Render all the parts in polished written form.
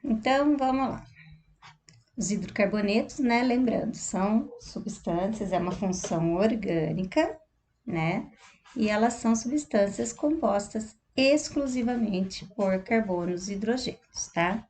Então, vamos lá. Os hidrocarbonetos, né? Lembrando, são substâncias, é uma função orgânica, né? E elas são substâncias compostas exclusivamente por carbonos e hidrogênios, tá?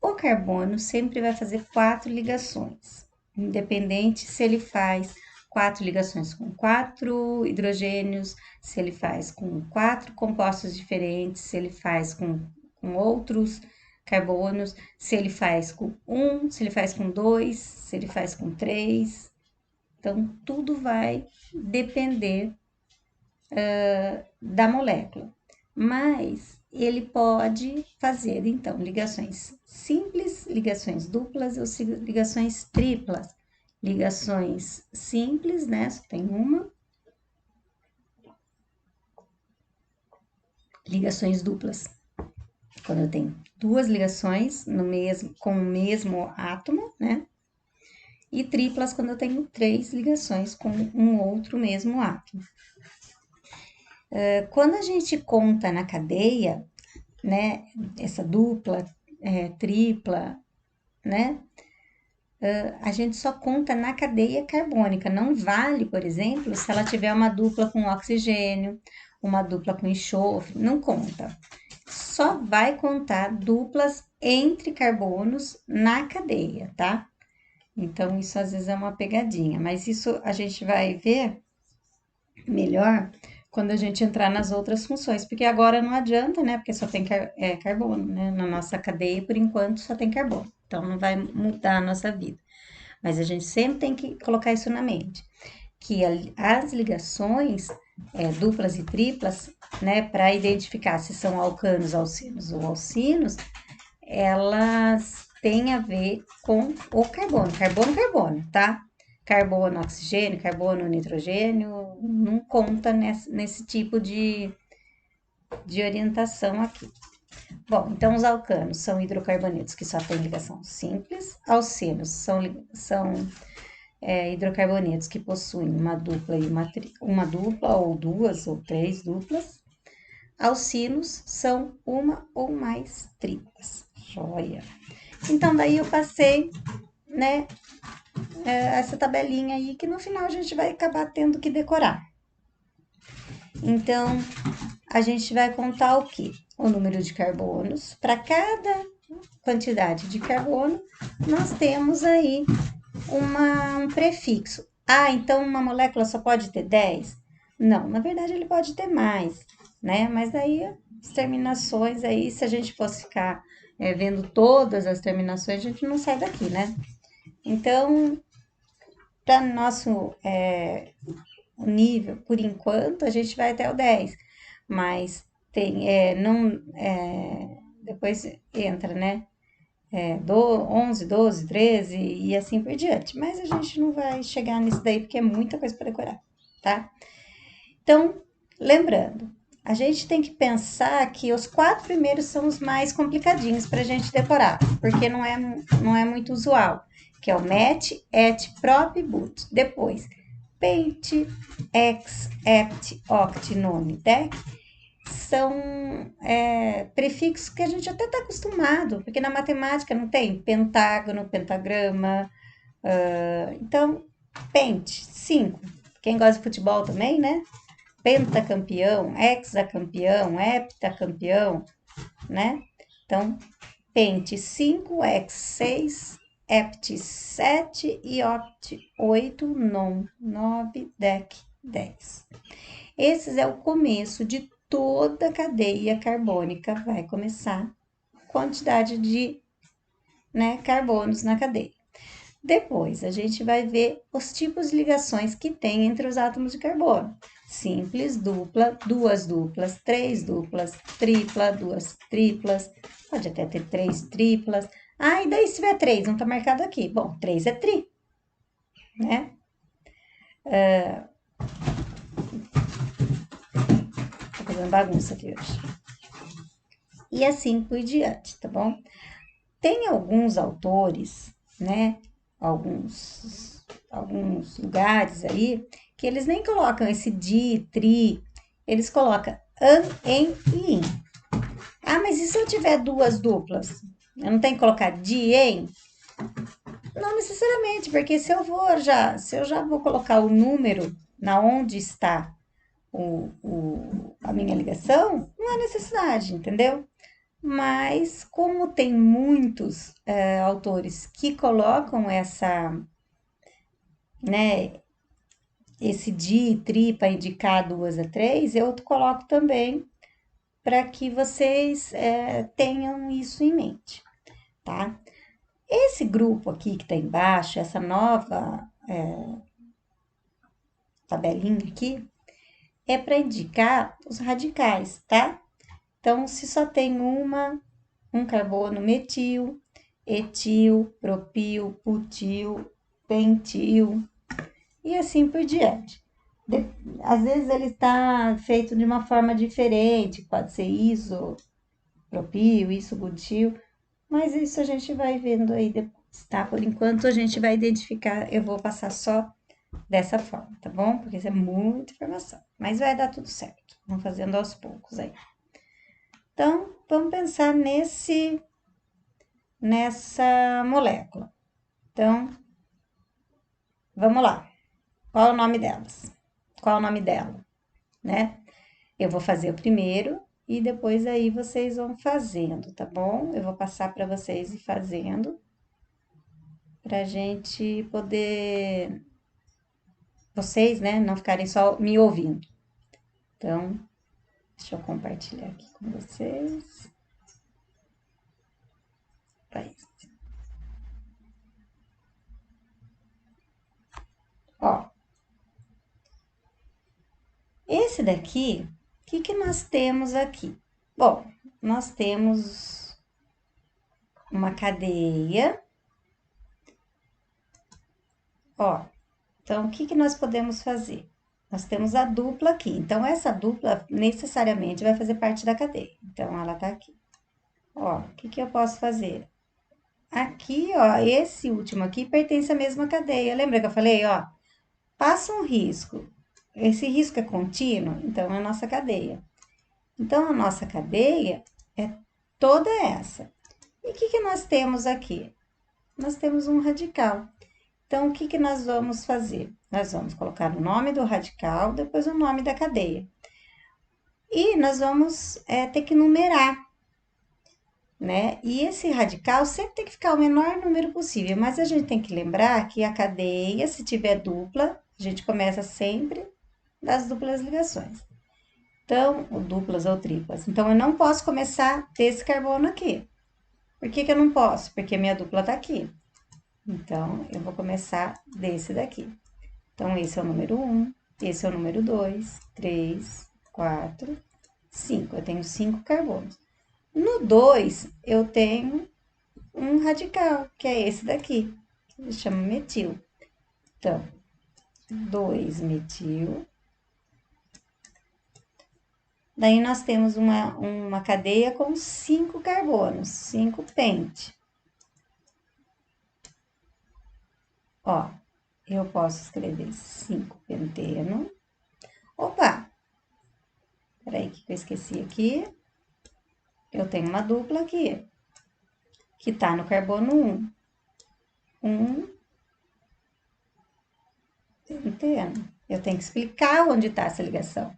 O carbono sempre vai fazer 4 ligações, independente se ele faz 4 ligações com 4 hidrogênios, se ele faz com 4 compostos diferentes, se ele faz com outros carbonos, se ele faz com um, se ele faz com dois, se ele faz com três. Então, tudo vai depender da molécula. Mas ele pode fazer, então, ligações simples, ligações duplas ou ligações triplas. Ligações simples, né? Só tem uma. Ligações duplas, quando eu tenho 2 ligações com o mesmo átomo, né? E triplas, quando eu tenho 3 ligações com um outro mesmo átomo. Quando a gente conta na cadeia, né? Essa dupla, tripla, né? A gente só conta na cadeia carbônica. Não vale, por exemplo, se ela tiver uma dupla com oxigênio, uma dupla com enxofre, não conta. Só vai contar duplas entre carbonos na cadeia, tá? Então, isso às vezes é uma pegadinha, mas isso a gente vai ver melhor quando a gente entrar nas outras funções, porque agora não adianta, né? Porque só tem carbono, né? Na nossa cadeia, por enquanto, só tem carbono. Então, não vai mudar a nossa vida. Mas a gente sempre tem que colocar isso na mente, que as ligações duplas e triplas, né, para identificar se são alcanos, alcenos ou alcinos, elas têm a ver com o carbono, carbono, tá? Carbono, oxigênio, carbono, nitrogênio, não conta nesse tipo de orientação aqui. Bom, então os alcanos são hidrocarbonetos que só têm ligação simples, alcenos são hidrocarbonetos que possuem uma dupla e uma dupla ou 2 ou 3 duplas. Alcinos são uma ou mais triplas. Joia. Então, daí eu passei, né, essa tabelinha aí que no final a gente vai acabar tendo que decorar. Então, a gente vai contar o quê? O número de carbonos. Para cada quantidade de carbono, nós temos aí um prefixo. Ah, então uma molécula só pode ter 10? Não, na verdade ele pode ter mais, né? Mas daí as terminações aí, se a gente fosse ficar vendo todas as terminações, a gente não sai daqui, né? Então, para nosso nível, por enquanto, a gente vai até o 10, mas tem, depois entra, né? 11, 12, 13 e assim por diante. Mas a gente não vai chegar nisso daí porque é muita coisa para decorar, tá? Então, lembrando, a gente tem que pensar que os 4 primeiros são os mais complicadinhos para a gente decorar, porque não é muito usual, que é o MET, ET, PROP e BUT. Depois, PENT, EX, EPT, OCT, NONE, DEC são prefixos que a gente até está acostumado, porque na matemática não tem pentágono, pentagrama. Então, pent, 5. Quem gosta de futebol também, né? Pentacampeão, hexacampeão, heptacampeão, né? Então, pent 5, hex 6, hept 7 e oct 8, non 9, dec 10. Esse é o começo de toda a cadeia carbônica, vai começar quantidade de carbonos na cadeia. Depois, a gente vai ver os tipos de ligações que tem entre os átomos de carbono. Simples, dupla, 2 duplas, 3 duplas, tripla, 2 triplas, pode até ter 3 triplas. Ah, e daí se tiver 3, não tá marcado aqui. Bom, 3 é tri, né? Tô fazendo bagunça aqui hoje. E assim por diante, tá bom? Tem alguns autores, né? Alguns lugares aí que eles nem colocam esse di, tri, eles colocam an, em e in. Ah, mas e se eu tiver 2 duplas? Eu não tenho que colocar de em? Não necessariamente, porque se eu já vou colocar o número na onde está a minha ligação, não há necessidade, entendeu? Mas como tem muitos autores que colocam né, esse de e tri para indicar duas a três, eu coloco também para que vocês tenham isso em mente, tá? Esse grupo aqui que está embaixo, essa nova tabelinha aqui, é para indicar os radicais, tá? Então, se só tem um carbono metil, etil, propil, butil, pentil e assim por diante. Às vezes ele está feito de uma forma diferente, pode ser isopropil, isobutil, mas isso a gente vai vendo aí depois, tá? Por enquanto a gente vai identificar, eu vou passar só dessa forma, tá bom? Porque isso é muita informação, mas vai dar tudo certo. Vamos fazendo aos poucos aí. Então, vamos pensar nessa molécula. Então, vamos lá. Qual é o nome delas? Qual é o nome dela, né? Eu vou fazer o primeiro e depois aí vocês vão fazendo, tá bom? Eu vou passar para vocês ir fazendo pra gente poder vocês, né, não ficarem só me ouvindo. Então, deixa eu compartilhar aqui com vocês. Vai. Ó, esse daqui, o que que nós temos aqui? Bom, nós temos uma cadeia. Ó, então, o que que nós podemos fazer? Nós temos a dupla aqui. Então, essa dupla necessariamente vai fazer parte da cadeia. Então, ela tá aqui. Ó, o que que eu posso fazer? Aqui, ó, esse último aqui pertence à mesma cadeia. Lembra que eu falei, ó? Passa um risco. Esse risco é contínuo, então é a nossa cadeia. Então, a nossa cadeia é toda essa. E o que que nós temos aqui? Nós temos um radical. Então, o que que nós vamos fazer? Nós vamos colocar o nome do radical, depois o nome da cadeia. E nós vamos ter que numerar, né? E esse radical sempre tem que ficar o menor número possível, mas a gente tem que lembrar que a cadeia, se tiver dupla, a gente começa sempre das duplas ligações. Então, ou duplas ou triplas. Então, eu não posso começar desse carbono aqui. Por que que eu não posso? Porque minha dupla tá aqui. Então, eu vou começar desse daqui. Então, esse é o número 1, esse é o número 2, 3, 4, 5. Eu tenho 5 carbonos. No 2, eu tenho um radical, que é esse daqui, que se chama metil. Então, 2 metil. Daí, nós temos uma cadeia com 5 carbonos, 5 pente. Ó, eu posso escrever 5 penteno. Opa! Peraí, que eu esqueci aqui. Eu tenho uma dupla aqui, que tá no carbono 1. 1 penteno. Eu tenho que explicar onde tá essa ligação.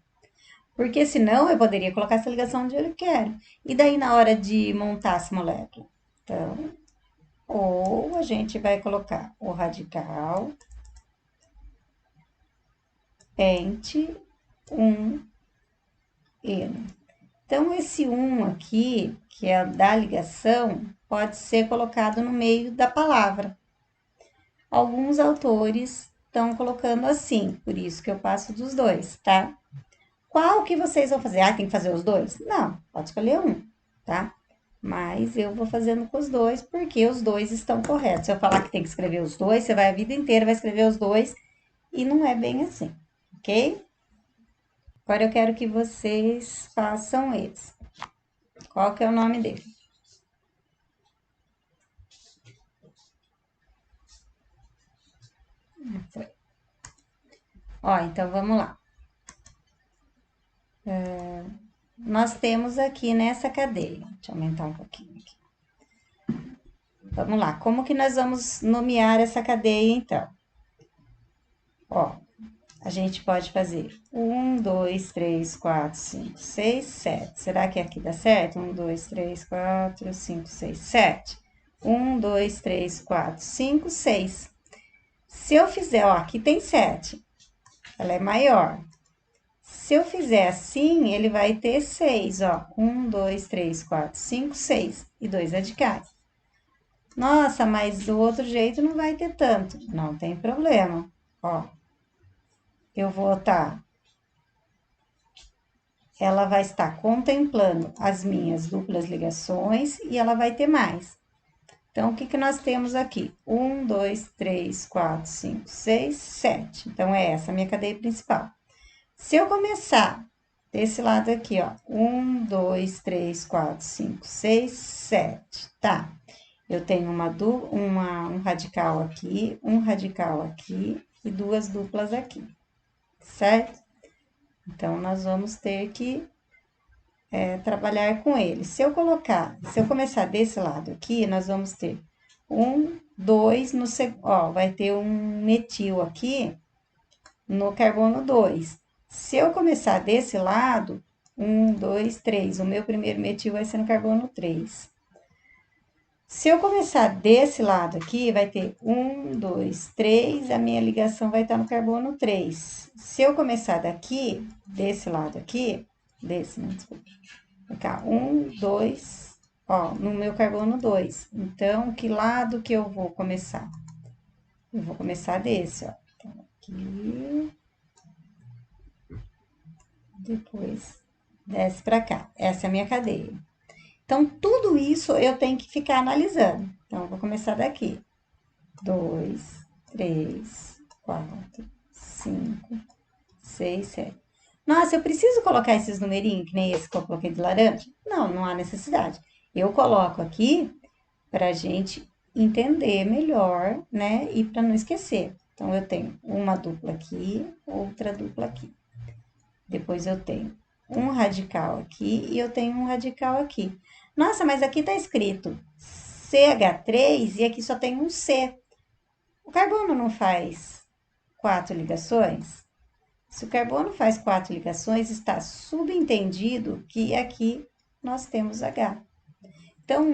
Porque senão eu poderia colocar essa ligação onde eu quero. E daí na hora de montar essa molécula? Então, ou a gente vai colocar o radical pente 1 eno. Então, esse 1 aqui, que é da ligação, pode ser colocado no meio da palavra. Alguns autores estão colocando assim, por isso que eu passo dos dois, tá? Qual que vocês vão fazer? Ah, tem que fazer os dois? Não, pode escolher um, tá? Mas eu vou fazendo com os dois, porque os dois estão corretos. Se eu falar que tem que escrever os dois, você vai a vida inteira, vai escrever os dois, e não é bem assim, ok? Agora eu quero que vocês façam esse. Qual que é o nome dele? Foi. Ó, então vamos lá. Nós temos aqui nessa cadeia, deixa eu aumentar um pouquinho aqui. Vamos lá, como que nós vamos nomear essa cadeia, então? Ó, a gente pode fazer 1, 2, 3, 4, 5, 6, 7. Será que aqui dá certo? 1, 2, 3, 4, 5, 6, 7. 1, 2, 3, 4, 5, 6. Se eu fizer, ó, aqui tem 7. Ela é maior. Se eu fizer assim, ele vai ter 6, ó. 1, 2, 3, 4, 5, 6. E 2 radicais. Nossa, mas do outro jeito não vai ter tanto. Não tem problema. Ó, eu vou estar... Ela vai estar contemplando as minhas duplas ligações e ela vai ter mais. Então, o que que nós temos aqui? 1, 2, 3, 4, 5, 6, 7. Então, é essa a minha cadeia principal. Se eu começar desse lado aqui, ó, 1, 2, 3, 4, 5, 6, 7, tá? Eu tenho um radical aqui e duas duplas aqui, certo? Então, nós vamos ter que trabalhar com ele. Se eu começar desse lado aqui, nós vamos ter 1, 2, ó, vai ter um metil aqui no carbono 2. Se eu começar desse lado, 1, 2, 3, o meu primeiro metil vai ser no carbono 3. Se eu começar desse lado aqui, vai ter 1, 2, 3, a minha ligação vai estar no carbono 3. Se eu começar daqui, desse lado aqui, não, desculpa. Cá, 1, 2, ó, no meu carbono 2. Então, que lado que eu vou começar? Eu vou começar desse, ó. Então, aqui. Depois, desce pra cá. Essa é a minha cadeia. Então, tudo isso eu tenho que ficar analisando. Então, eu vou começar daqui. 2, 3, 4, 5, 6, 7. Nossa, eu preciso colocar esses numerinhos, que nem esse que eu coloquei de laranja? Não, não há necessidade. Eu coloco aqui para a gente entender melhor, né? E para não esquecer. Então, eu tenho uma dupla aqui, outra dupla aqui. Depois eu tenho um radical aqui e eu tenho um radical aqui. Nossa, mas aqui tá escrito CH3 e aqui só tem um C. O carbono não faz 4 ligações? Se o carbono faz 4 ligações, está subentendido que aqui nós temos H. Então,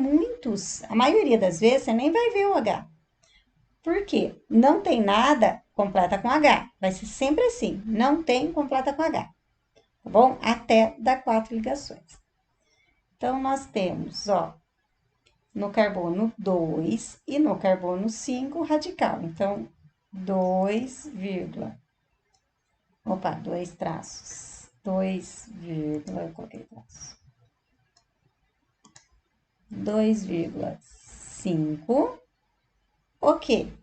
a maioria das vezes, você nem vai ver o H. Por quê? Não tem nada completa com H. Vai ser sempre assim, não tem completa com H. Tá bom? Até dar 4 ligações. Então, nós temos, ó, no carbono 2 e no carbono 5 radical. Então, 2, opa, 2 traços. 2, eu coloquei traço. 2,5. Ok.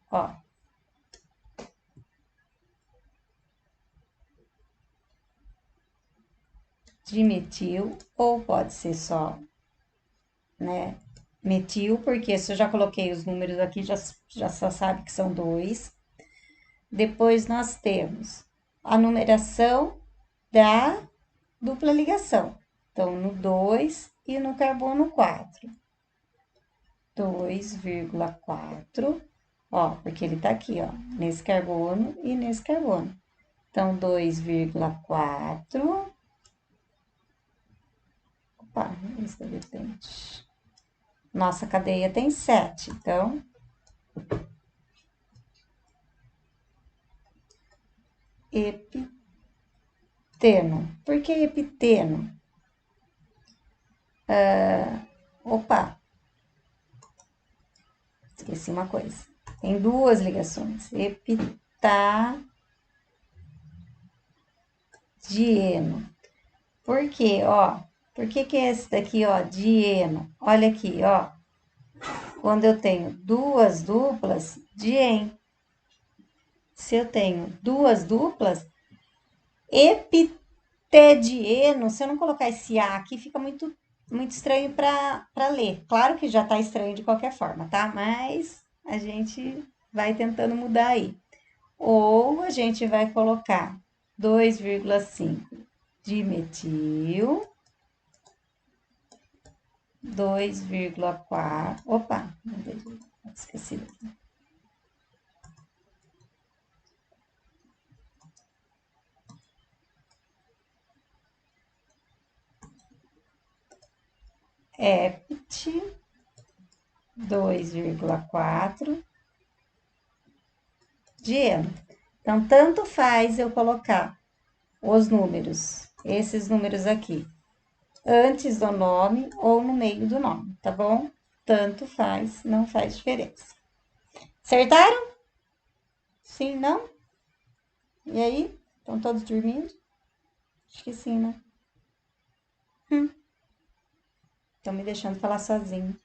Ó. Dimetil, ou pode ser só, né, metil, porque se eu já coloquei os números aqui, já só sabe que são 2. Depois, nós temos a numeração da dupla ligação. Então, no 2 e no carbono 4. 2,4, ó, porque ele tá aqui, ó, nesse carbono e nesse carbono. Então, 2,4. Opa, isso de repente. Nossa cadeia tem 7, então... Epiteno. Por que epiteno? Opa, esqueci uma coisa. Tem duas ligações. Epitadieno. Por quê, ó? Por que que é esse daqui, ó, dieno? Olha aqui, ó. Quando eu tenho duas duplas, dien. Se eu tenho duas duplas, epitedieno, se eu não colocar esse A aqui, fica muito estranho para ler. Claro que já tá estranho de qualquer forma, tá? Mas a gente vai tentando mudar aí. Ou a gente vai colocar 2,5 dimetil, 2,4. Opa, esqueci daqui. EPT 2,4 de eno. Então, tanto faz eu colocar os números, esses números aqui, antes do nome ou no meio do nome, tá bom? Tanto faz, não faz diferença. Acertaram? Sim, não? E aí? Estão todos dormindo? Acho que sim, né? Estão me deixando falar sozinho.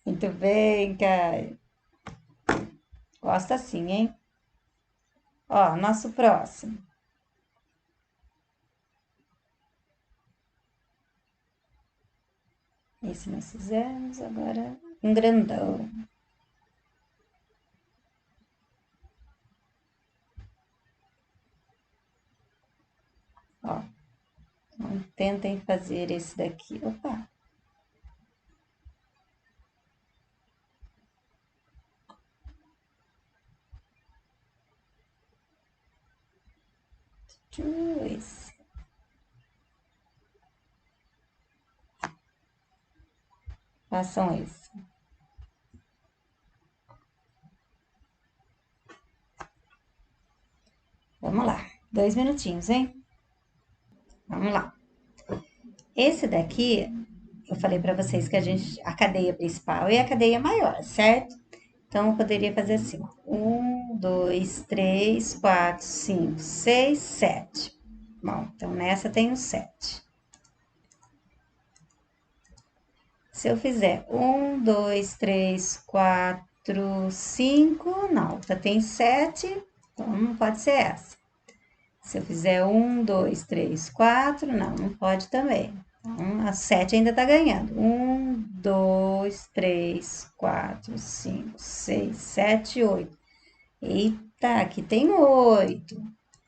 Muito bem, Caio. Gosta sim, hein? Ó, nosso próximo. Esse nós fizemos, agora um grandão. Ó, então, tentem fazer esse daqui. Opa! Esse. Façam esse. Vamos lá. 2 minutinhos, hein? Vamos lá. Esse daqui, eu falei para vocês que a cadeia principal é a cadeia maior, certo? Então, eu poderia fazer assim: 1, 2, 3, 4, 5, 6, 7. Bom, então nessa tem o 7. Se eu fizer 1, 2, 3, 4, 5, não, já tem 7, então não pode ser essa. Se eu fizer 1, 2, 3, 4, não pode também. Então, a 7 ainda tá ganhando. 1, 2, 3, 4, 5, 6, 7, 8. Eita, aqui tem 8.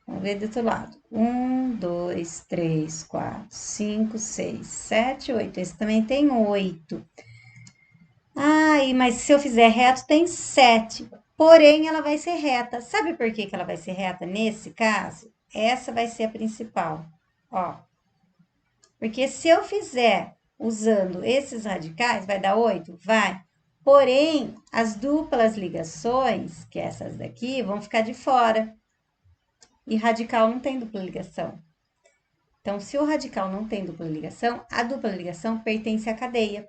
Vamos ver do outro lado. 1, 2, 3, 4, 5, 6, 7, 8. Esse também tem 8. Ai, mas se eu fizer reto, tem 7. Porém, ela vai ser reta. Sabe por que ela vai ser reta nesse caso? Essa vai ser a principal. Ó. Porque se eu fizer usando esses radicais, vai dar 8? Vai. Porém, as duplas ligações, que essas daqui, vão ficar de fora. E radical não tem dupla ligação. Então, se o radical não tem dupla ligação, a dupla ligação pertence à cadeia.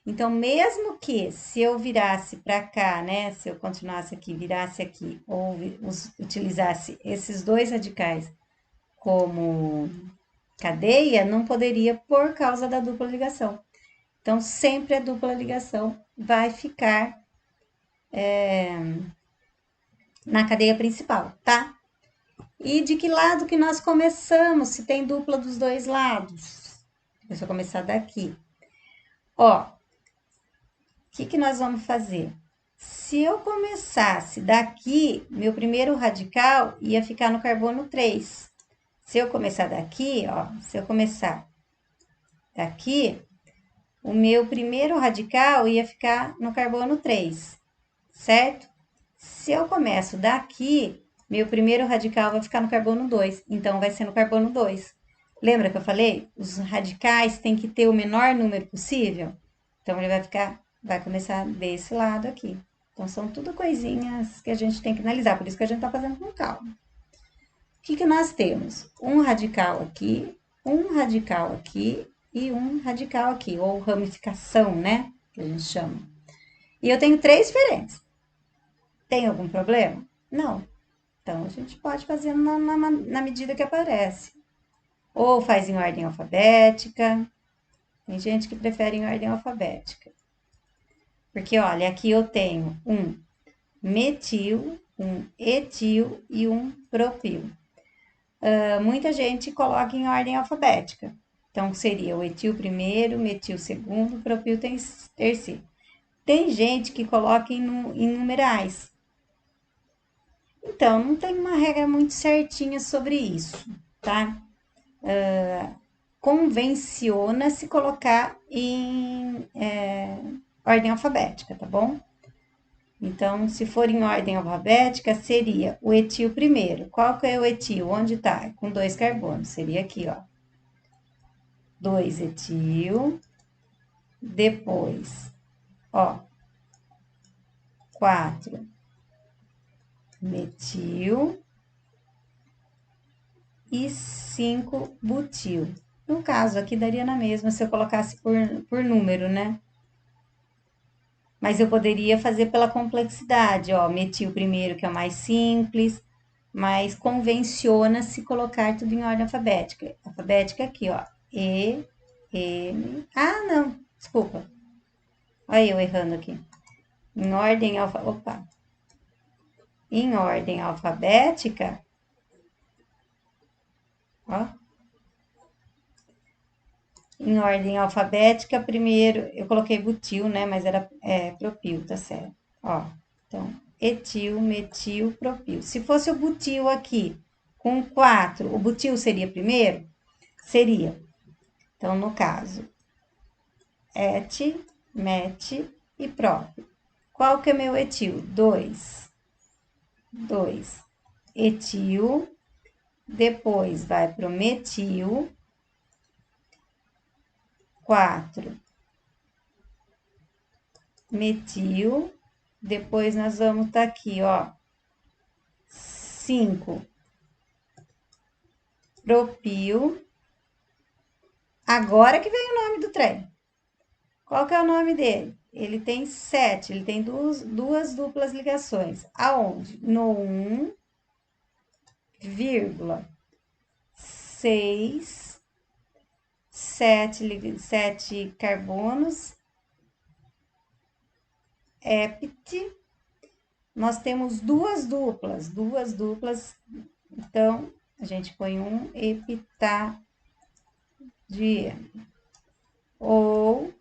Então, mesmo que se eu virasse para cá, né? Se eu continuasse aqui, virasse aqui, ou utilizasse esses dois radicais como cadeia, não poderia por causa da dupla ligação. Então, sempre a dupla ligação vai ficar na cadeia principal, tá? E de que lado que nós começamos, se tem dupla dos dois lados? Deixa eu começar daqui. Ó, o que nós vamos fazer? Se eu começasse daqui, meu primeiro radical ia ficar no carbono 3. Se eu começar daqui, ó, se eu começar daqui, o meu primeiro radical ia ficar no carbono 3, certo? Se eu começo daqui, meu primeiro radical vai ficar no carbono 2, então vai ser no carbono 2. Lembra que eu falei? Os radicais têm que ter o menor número possível? Então, ele vai começar desse lado aqui. Então, são tudo coisinhas que a gente tem que analisar, por isso que a gente tá fazendo com calma. O que nós temos? Um radical aqui e um radical aqui, ou ramificação, né? Que a gente chama. E eu tenho 3 diferentes. Tem algum problema? Não. Então, a gente pode fazer na medida que aparece. Ou faz em ordem alfabética. Tem gente que prefere em ordem alfabética. Porque, olha, aqui eu tenho um metil, um etil e um propil. Muita gente coloca em ordem alfabética. Então, seria o etil primeiro, metil segundo, propil terceiro. Tem gente que coloca em numerais. Então, não tem uma regra muito certinha sobre isso, tá? convenciona se colocar em ordem alfabética, tá bom? Então, se for em ordem alfabética, seria o etil primeiro. Qual que é o etil? Onde tá? Com 2 carbonos. Seria aqui, ó. 2 etil. Depois, ó, 4 metil e 5 butil. No caso, aqui daria na mesma se eu colocasse por número, né? Mas eu poderia fazer pela complexidade, ó, metil primeiro, que é o mais simples, mas convenciona se colocar tudo em ordem alfabética. Alfabética aqui, ó, E, M... Ah, não, desculpa. Olha eu errando aqui. Em ordem Opa. Em ordem alfabética, ó. Em ordem alfabética, primeiro eu coloquei butil, né? Mas era propil, tá certo. Ó, então, etil, metil, propil. Se fosse o butil aqui com 4, o butil seria primeiro? Seria. Então, no caso, et, met e próprio. Qual que é meu etil? 2. 2. Etil, depois vai pro metil, 4. Metil, depois nós vamos estar aqui, ó, 5. Propil. Agora que vem o nome do trem. Qual que é o nome dele? Ele tem 7, ele tem duas duplas ligações. Aonde? No 1, vírgula, 6, 7 carbonos, ept. Nós temos duas duplas, então, a gente põe um heptadieno. Ou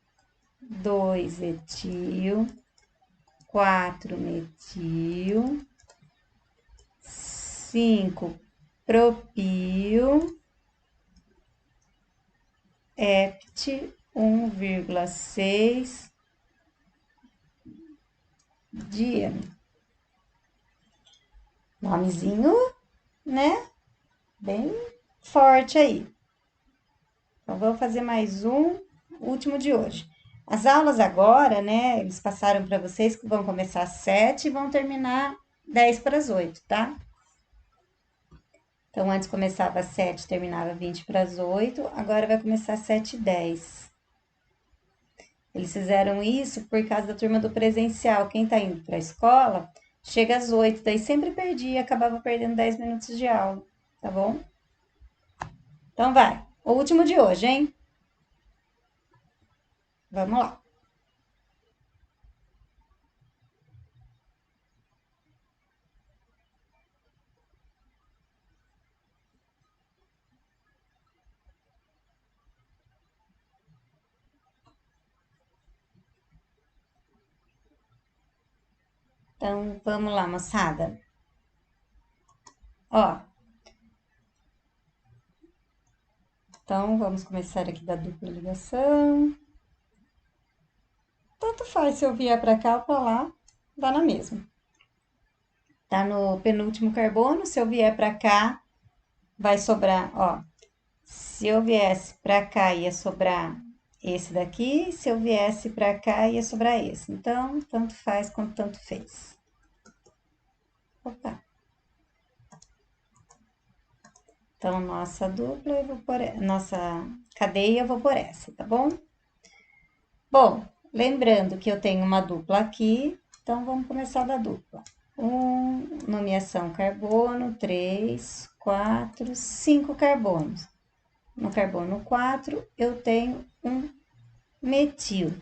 2 etil, 4 metil, 5 propil, ept 1,6 dieno. Nomezinho, né? Bem forte aí. Então, vamos fazer mais um, último de hoje. As aulas agora, né? Eles passaram para vocês que vão começar às 7 e vão terminar 10 para as 8, tá? Então, antes começava às 7, terminava 20 para as 8, agora vai começar às 7h10. Eles fizeram isso por causa da turma do presencial. Quem tá indo para a escola, chega às 8, daí sempre perdia, acabava perdendo 10 minutos de aula, tá bom? Então, vai. O último de hoje, hein? Vamos lá. Então, vamos lá, moçada. Ó. Então, vamos começar aqui da dupla ligação. Tanto faz se eu vier para cá ou para lá, dá na mesma. Tá no penúltimo carbono, se eu vier para cá, vai sobrar, ó. Se eu viesse para cá, ia sobrar esse daqui. Se eu viesse para cá, ia sobrar esse. Então, tanto faz quanto tanto fez. Opa. Então, nossa dupla, eu vou por nossa cadeia, eu vou por essa, tá bom? Bom, lembrando que eu tenho uma dupla aqui, então vamos começar da dupla. Nomeação carbono, 3, 4, 5 carbonos. No carbono 4, eu tenho um metil.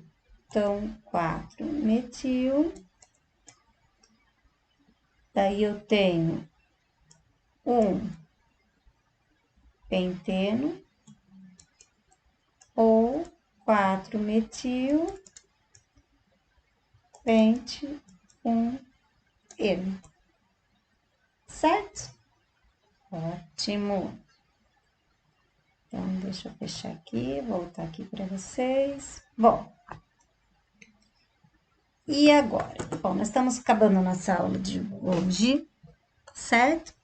Então, 4 metil. Daí eu tenho um penteno ou 4 metil, pente, 1 eno. Certo? Ótimo. Então, deixa eu fechar aqui, voltar aqui para vocês. Bom, e agora? Bom, nós estamos acabando a nossa aula de hoje, certo?